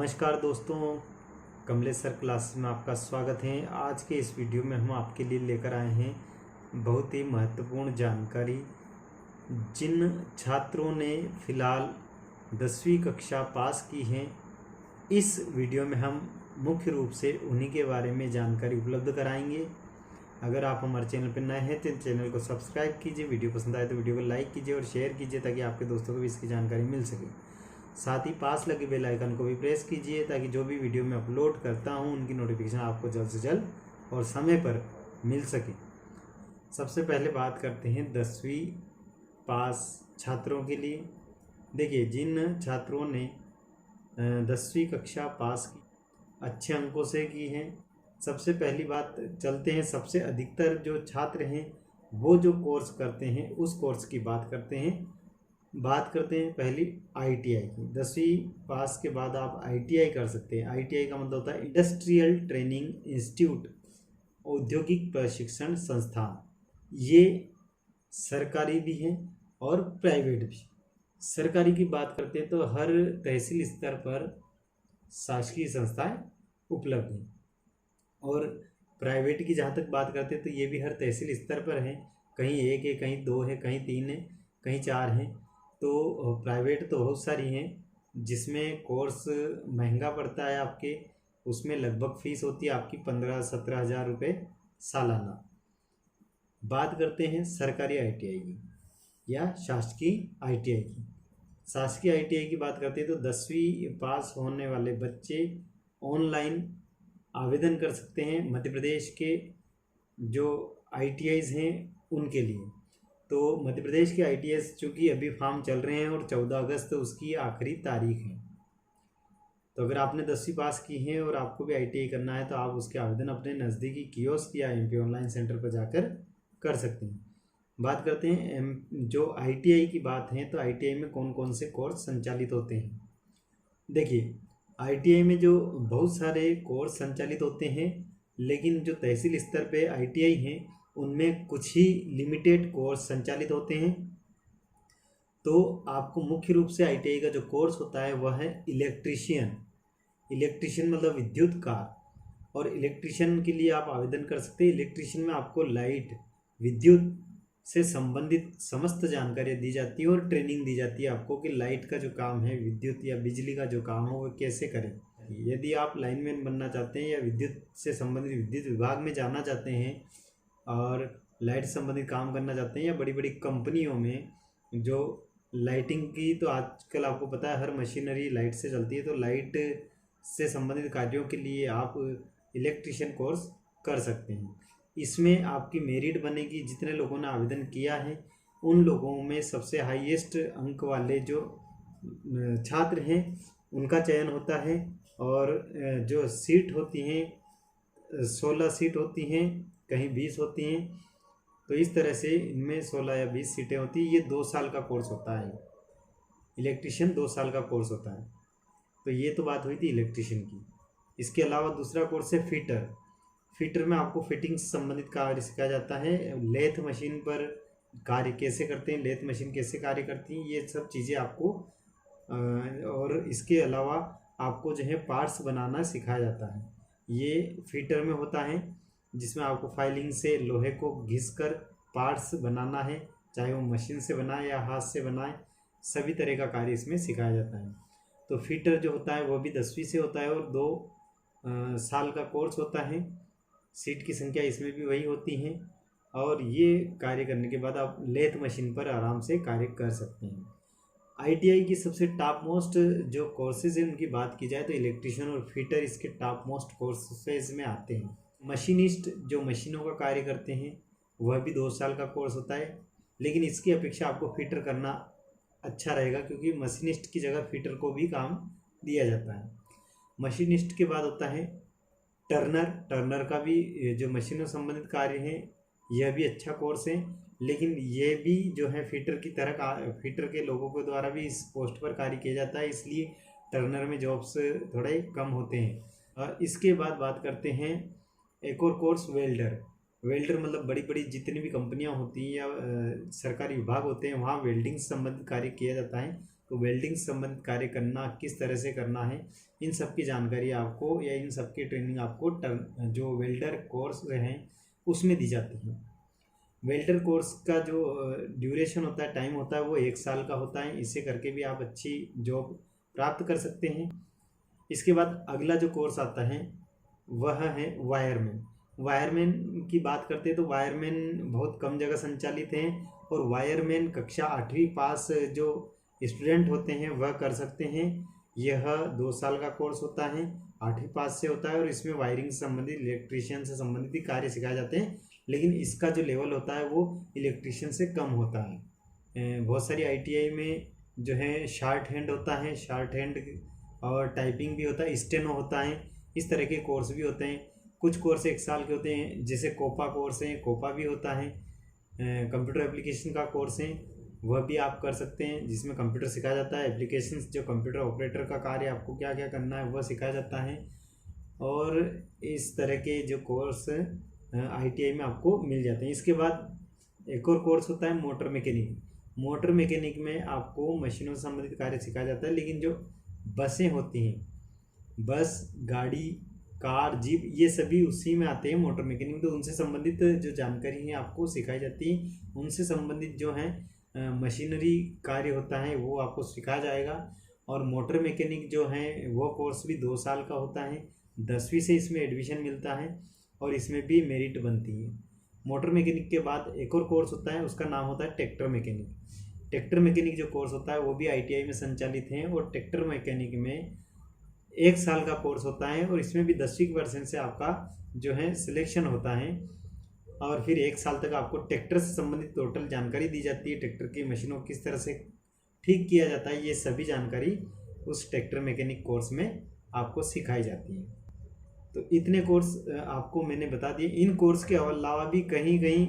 नमस्कार दोस्तों, कमलेश्वर क्लासेस में आपका स्वागत है। आज के इस वीडियो में हम आपके लिए लेकर आए हैं बहुत ही महत्वपूर्ण जानकारी। जिन छात्रों ने फ़िलहाल 10वीं कक्षा पास की हैं, इस वीडियो में हम मुख्य रूप से उन्हीं के बारे में जानकारी उपलब्ध कराएंगे। अगर आप हमारे चैनल पर नए हैं तो चैनल को सब्सक्राइब कीजिए, वीडियो पसंद आए तो वीडियो को लाइक कीजिए और शेयर कीजिए ताकि आपके दोस्तों को भी इसकी जानकारी मिल सके। साथ ही पास लगे बेल आइकन को भी प्रेस कीजिए ताकि जो भी वीडियो मैं अपलोड करता हूं उनकी नोटिफिकेशन आपको जल्द से जल्द और समय पर मिल सके। सबसे पहले बात करते हैं 10वीं पास छात्रों के लिए। देखिए, जिन छात्रों ने 10वीं कक्षा पास की, अच्छे अंकों से की है, सबसे पहली बात चलते हैं। सबसे अधिकतर जो छात्र हैं वो जो कोर्स करते हैं उस कोर्स की बात करते हैं पहली ITI की। 10वीं पास के बाद आप ITI कर सकते हैं। ITI का मतलब होता है इंडस्ट्रियल ट्रेनिंग इंस्टीट्यूट, औद्योगिक प्रशिक्षण संस्थान। ये सरकारी भी हैं और प्राइवेट भी। सरकारी की बात करते हैं तो हर तहसील स्तर पर शासकीय संस्थाएं उपलब्ध हैं, और प्राइवेट की जहाँ तक बात करते हैं तो ये भी हर तहसील स्तर पर हैं। कहीं 1 है, कहीं 2 है, कहीं 3 है, कहीं 4 हैं। तो प्राइवेट तो बहुत सारी हैं जिसमें कोर्स महंगा पड़ता है आपके। उसमें लगभग फ़ीस होती है आपकी 15-17 हज़ार रुपये सालाना। बात करते हैं सरकारी ITI की या शासकीय ITI की। शासकीय ITI की बात करते हैं तो 10वीं पास होने वाले बच्चे ऑनलाइन आवेदन कर सकते हैं मध्य प्रदेश के जो ITIs हैं उनके लिए। तो मध्य प्रदेश के ITIs चूँकि अभी फॉर्म चल रहे हैं और 14 अगस्त उसकी आखिरी तारीख है। तो अगर आपने 10वीं पास की है और आपको भी ITI करना है तो आप उसके आवेदन अपने नज़दीकी कियोस्क या MP ऑनलाइन सेंटर पर जाकर कर सकते हैं। बात करते हैं जो ITI की बात है तो ITI में कौन कौन से कोर्स संचालित होते हैं। देखिए, ITI में जो बहुत सारे कोर्स संचालित होते हैं, लेकिन जो तहसील स्तर पे ITI हैं उनमें कुछ ही लिमिटेड कोर्स संचालित होते हैं। तो आपको मुख्य रूप से ITI का जो कोर्स होता है वह है इलेक्ट्रीशियन मतलब विद्युतकार। और इलेक्ट्रीशियन के लिए आप आवेदन कर सकते हैं। इलेक्ट्रीशियन में आपको लाइट, विद्युत से संबंधित समस्त जानकारियाँ दी जाती है और ट्रेनिंग दी जाती है आपको कि लाइट का जो काम है, विद्युत या बिजली का जो काम है वो कैसे करें। यदि आप लाइनमैन बनना चाहते हैं या विद्युत से संबंधित विद्युत विभाग में जाना चाहते हैं और लाइट संबंधित काम करना चाहते हैं, या बड़ी बड़ी कंपनियों में जो लाइटिंग की, तो आजकल आपको पता है हर मशीनरी लाइट से चलती है, तो लाइट से संबंधित कार्यों के लिए आप इलेक्ट्रीशियन कोर्स कर सकते हैं। इसमें आपकी मेरिट बनेगी। जितने लोगों ने आवेदन किया है उन लोगों में सबसे हाईएस्ट अंक वाले जो छात्र हैं उनका चयन होता है। और जो सीट होती हैं 16 सीट होती हैं, कहीं 20 होती हैं। तो इस तरह से इनमें 16 या 20 सीटें होती हैं। ये 2 साल का कोर्स होता है। इलेक्ट्रीशियन 2 साल का कोर्स होता है। तो ये तो बात हुई थी इलेक्ट्रीशियन की। इसके अलावा दूसरा कोर्स है फिटर में आपको फिटिंग से संबंधित कार्य सिखाया जाता है। लेथ मशीन पर कार्य कैसे करते हैं, लेथ मशीन कैसे कार्य करती हैं, ये सब चीज़ें आपको और इसके अलावा आपको जो है पार्ट्स बनाना सिखाया जाता है। ये फिटर में होता है, जिसमें आपको फाइलिंग से लोहे को घिसकर पार्ट्स बनाना है, चाहे वो मशीन से बनाए या हाथ से बनाए, सभी तरह का कार्य इसमें सिखाया जाता है। तो फिटर जो होता है वो भी 10वीं से होता है और 2 साल का कोर्स होता है। सीट की संख्या इसमें भी वही होती है, और ये कार्य करने के बाद आप लेथ मशीन पर आराम से कार्य कर सकते हैं। ITI की सबसे टॉप मोस्ट जो कोर्सेज हैं उनकी बात की जाए तो इलेक्ट्रीशियन और फिटर इसके टॉप मोस्ट कोर्सेज में आते हैं। मशीनिस्ट जो मशीनों का कार्य करते हैं वह भी 2 साल का कोर्स होता है, लेकिन इसकी अपेक्षा आपको फिटर करना अच्छा रहेगा क्योंकि मशीनिस्ट की जगह फिटर को भी काम दिया जाता है। मशीनिस्ट के बाद होता है टर्नर का भी जो मशीनों संबंधित कार्य है यह भी अच्छा कोर्स है, लेकिन ये भी जो है फिटर की तरह फिटर के लोगों के द्वारा भी इस पोस्ट पर कार्य किया जाता है, इसलिए टर्नर में जॉब्स थोड़े कम होते हैं। इसके बाद बात करते हैं एक और कोर्स वेल्डर मतलब बड़ी बड़ी जितनी भी कंपनियां होती हैं या सरकारी विभाग होते हैं वहाँ वेल्डिंग से संबंधित कार्य किया जाता है। तो वेल्डिंग संबंधित कार्य करना किस तरह से करना है, इन सब की जानकारी आपको या इन सब की ट्रेनिंग आपको जो वेल्डर कोर्स हैं उसमें दी जाती है। वेल्डर कोर्स का जो ड्यूरेशन होता है, टाइम होता है, वो 1 साल का होता है। इसे करके भी आप अच्छी जॉब प्राप्त कर सकते हैं। इसके बाद अगला जो कोर्स आता है वह है वायरमैन। वायरमैन की बात करते हैं तो वायरमैन बहुत कम जगह संचालित हैं और वायरमैन कक्षा 8वीं पास जो स्टूडेंट होते हैं वह कर सकते हैं। यह 2 साल का कोर्स होता है, 8वीं पास से होता है और इसमें वायरिंग से संबंधित, इलेक्ट्रीशियन से संबंधित कार्य सिखाए जाते हैं, लेकिन इसका जो लेवल होता है वो इलेक्ट्रीशियन से कम होता है। बहुत सारी ITI में जो है शॉर्ट हैंड होता है, शॉर्ट हैंड और टाइपिंग भी होता है, स्टेनो होता है, इस तरह के कोर्स भी होते हैं। कुछ कोर्स 1 साल के होते हैं, जैसे कोपा कोर्स है, कोपा भी होता है। कंप्यूटर एप्लीकेशन का कोर्स है, वह भी आप कर सकते हैं, जिसमें कंप्यूटर सिखाया जाता है, एप्लीकेशंस जो कंप्यूटर ऑपरेटर का कार्य आपको क्या क्या करना है वह सिखाया जाता है। और इस तरह के जो कोर्स ITI में आपको मिल जाते हैं। इसके बाद एक और कोर्स होता है मोटर मैकेनिक। मोटर मैकेनिक में आपको मशीनों से संबंधित कार्य सिखाया जाता है, लेकिन जो बसें होती हैं, बस, गाड़ी, कार, जीप, ये सभी उसी में आते हैं मोटर मैकेनिक। तो उनसे संबंधित जो जानकारी है आपको सिखाई जाती है, उनसे संबंधित जो है मशीनरी कार्य होता है वो आपको सिखाया जाएगा। और मोटर मैकेनिक जो है वो कोर्स भी 2 साल का होता है, 10वीं से इसमें एडमिशन मिलता है और इसमें भी मेरिट बनती है। मोटर मैकेनिक के बाद एक और कोर्स होता है, उसका नाम होता है ट्रैक्टर मैकेनिक। ट्रैक्टर मैकेनिक जो कोर्स होता है वो भी ITI में संचालित है और ट्रैक्टर मैकेनिक में 1 साल का कोर्स होता है और इसमें भी 10वीं% से आपका जो है सिलेक्शन होता है और फिर 1 साल तक आपको ट्रैक्टर से संबंधित टोटल जानकारी दी जाती है। ट्रैक्टर की मशीनों को किस तरह से ठीक किया जाता है, ये सभी जानकारी उस ट्रैक्टर मैकेनिक कोर्स में आपको सिखाई जाती है। तो इतने कोर्स आपको मैंने बता दिए। इन कोर्स के अलावा भी कहीं कहीं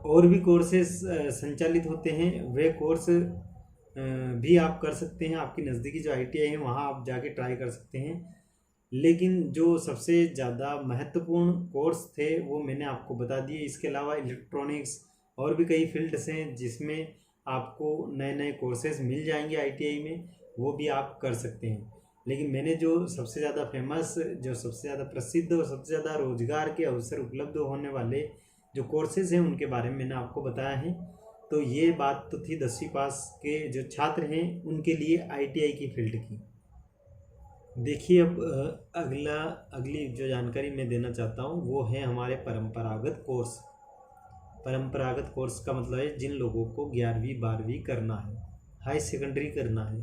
और भी कोर्सेज संचालित होते हैं, वे कोर्स भी आप कर सकते हैं। आपकी नज़दीकी जो ITI है वहाँ आप जाके ट्राई कर सकते हैं। लेकिन जो सबसे ज़्यादा महत्वपूर्ण कोर्स थे वो मैंने आपको बता दिए। इसके अलावा इलेक्ट्रॉनिक्स और भी कई फील्ड्स हैं जिसमें आपको नए नए कोर्सेज मिल जाएंगे ITI में, वो भी आप कर सकते हैं। लेकिन मैंने जो सबसे ज़्यादा फेमस, जो सबसे ज़्यादा प्रसिद्ध और सबसे ज़्यादा रोजगार के अवसर उपलब्ध होने वाले जो कोर्सेज हैं उनके बारे में मैंने आपको बताया है। तो ये बात तो थी 10वीं पास के जो छात्र हैं उनके लिए ITI की फील्ड की। देखिए अब अगली जो जानकारी मैं देना चाहता हूँ वो है हमारे परंपरागत कोर्स। परंपरागत कोर्स का मतलब है जिन लोगों को 11वीं 12वीं करना है, हाई सेकेंडरी करना है।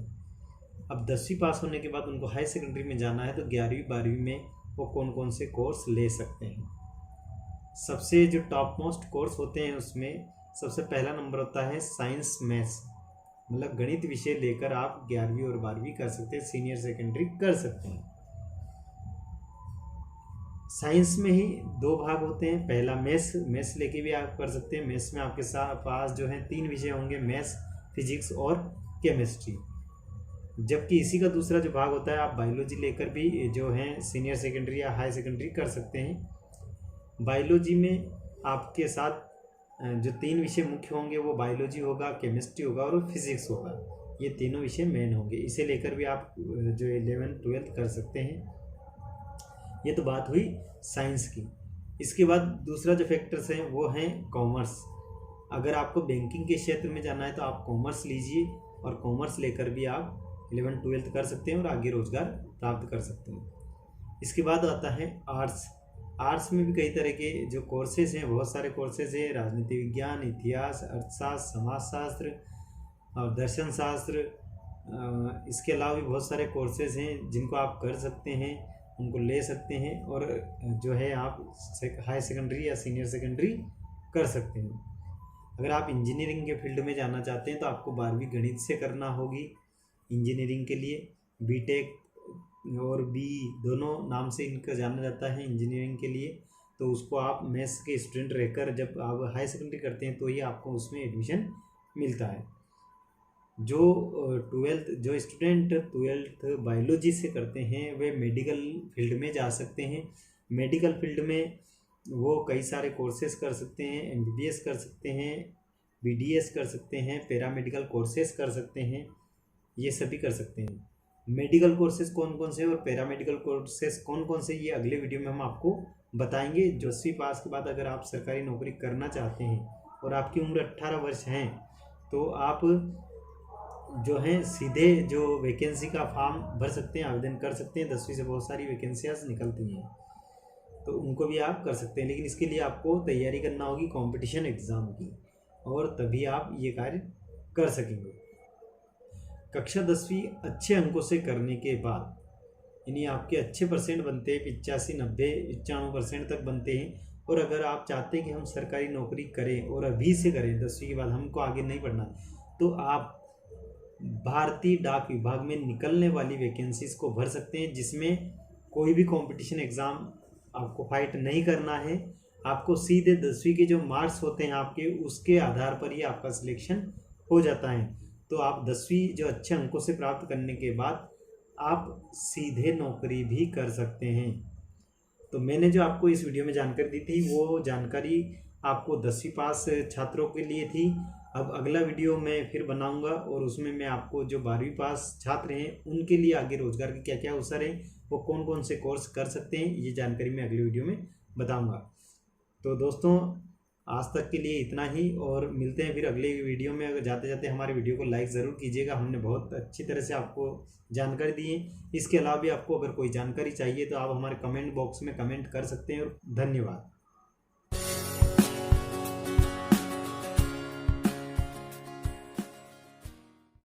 अब 10वीं पास होने के बाद उनको हाई सेकेंडरी में जाना है, तो 11वीं 12वीं में वो कौन कौन से कोर्स ले सकते हैं। सबसे जो टॉप मोस्ट कोर्स होते हैं उसमें सबसे पहला नंबर होता है साइंस मैथ्स, मतलब गणित विषय लेकर आप 11वीं और 12वीं कर सकते हैं, सीनियर सेकेंडरी कर सकते हैं। साइंस में ही 2 भाग होते हैं, पहला मैथ्स लेके भी आप कर सकते हैं। मैथ्स में आपके पास जो है 3 विषय होंगे, मैथ्स, फिजिक्स और केमिस्ट्री। जबकि इसी का दूसरा जो भाग होता है आप बायोलॉजी लेकर भी जो है सीनियर सेकेंडरी या हाई सेकेंडरी कर सकते हैं। बायोलॉजी में आपके साथ जो 3 विषय मुख्य होंगे वो बायोलॉजी होगा, केमिस्ट्री होगा और फिजिक्स होगा। ये तीनों विषय मेन होंगे, इसे लेकर भी आप जो 11th 12th कर सकते हैं। ये तो बात हुई साइंस की। इसके बाद दूसरा जो फैक्टर्स हैं वो हैं कॉमर्स। अगर आपको बैंकिंग के क्षेत्र में जाना है तो आप कॉमर्स लीजिए और कॉमर्स लेकर भी आप 11th 12th कर सकते हैं और आगे रोजगार प्राप्त कर सकते हैं। इसके बाद आता है आर्ट्स। आर्ट्स में भी कई तरह के जो कोर्सेज हैं, बहुत सारे कोर्सेज हैं, राजनीति विज्ञान, इतिहास, अर्थशास्त्र, समाजशास्त्र और दर्शन शास्त्र। इसके अलावा भी बहुत सारे कोर्सेज हैं जिनको आप कर सकते हैं, उनको ले सकते हैं और जो है आप हाई सेकेंडरी या सीनियर सेकेंडरी कर सकते हैं। अगर आप इंजीनियरिंग के फील्ड में जाना चाहते हैं तो आपको 12वीं गणित से करना होगी इंजीनियरिंग के लिए। बीटेक और BE दोनों नाम से इनका जाना जाता है इंजीनियरिंग के लिए। तो उसको आप मैथ्स के स्टूडेंट रहकर जब आप हाई सेकेंडरी करते हैं तो ही आपको उसमें एडमिशन मिलता है। जो स्टूडेंट 12th बायोलॉजी से करते हैं वे मेडिकल फील्ड में जा सकते हैं। मेडिकल फील्ड में वो कई सारे कोर्सेज कर सकते हैं, MBBS कर सकते हैं, BDS कर सकते हैं, पैरामेडिकल कोर्सेज कर सकते हैं, ये सभी कर सकते हैं। मेडिकल कोर्सेज कौन कौन से और पैरामेडिकल कोर्सेज कौन कौन से, ये अगले वीडियो में हम आपको बताएंगे। 10वीं पास के बाद अगर आप सरकारी नौकरी करना चाहते हैं और आपकी उम्र 18 वर्ष है तो आप जो हैं सीधे जो वैकेंसी का फॉर्म भर सकते हैं, आवेदन कर सकते हैं। 10वीं से बहुत सारी वैकेंसियाँ निकलती हैं तो उनको भी आप कर सकते हैं, लेकिन इसके लिए आपको तैयारी करना होगी कंपटीशन एग्ज़ाम की, और तभी आप ये कार्य कर सकेंगे। कक्षा 10वीं अच्छे अंकों से करने के बाद, यानी आपके अच्छे परसेंट बनते हैं, 85, 90, 95% तक बनते हैं, और अगर आप चाहते हैं कि हम सरकारी नौकरी करें और अभी से करें, 10वीं के बाद हमको आगे नहीं पढ़ना, तो आप भारतीय डाक विभाग में निकलने वाली वैकेंसीज को भर सकते हैं, जिसमें कोई भी कंपटीशन एग्ज़ाम आपको फाइट नहीं करना है। आपको सीधे 10वीं के जो मार्क्स होते हैं आपके, उसके आधार पर ही आपका सिलेक्शन हो जाता है। तो आप 10वीं जो अच्छे अंकों से प्राप्त करने के बाद आप सीधे नौकरी भी कर सकते हैं। तो मैंने जो आपको इस वीडियो में जानकारी दी थी वो जानकारी आपको 10वीं पास छात्रों के लिए थी। अब अगला वीडियो मैं फिर बनाऊंगा और उसमें मैं आपको जो 12वीं पास छात्र हैं उनके लिए आगे रोजगार के क्या क्या अवसर हैं, वो कौन कौन से कोर्स कर सकते हैं, ये जानकारी मैं अगले वीडियो में बताऊंगा। तो दोस्तों आज तक के लिए इतना ही, और मिलते हैं फिर अगले वीडियो में। अगर जाते जाते हमारे वीडियो को लाइक ज़रूर कीजिएगा, हमने बहुत अच्छी तरह से आपको जानकारी दी है। इसके अलावा भी आपको अगर कोई जानकारी चाहिए तो आप हमारे कमेंट बॉक्स में कमेंट कर सकते हैं, और धन्यवाद।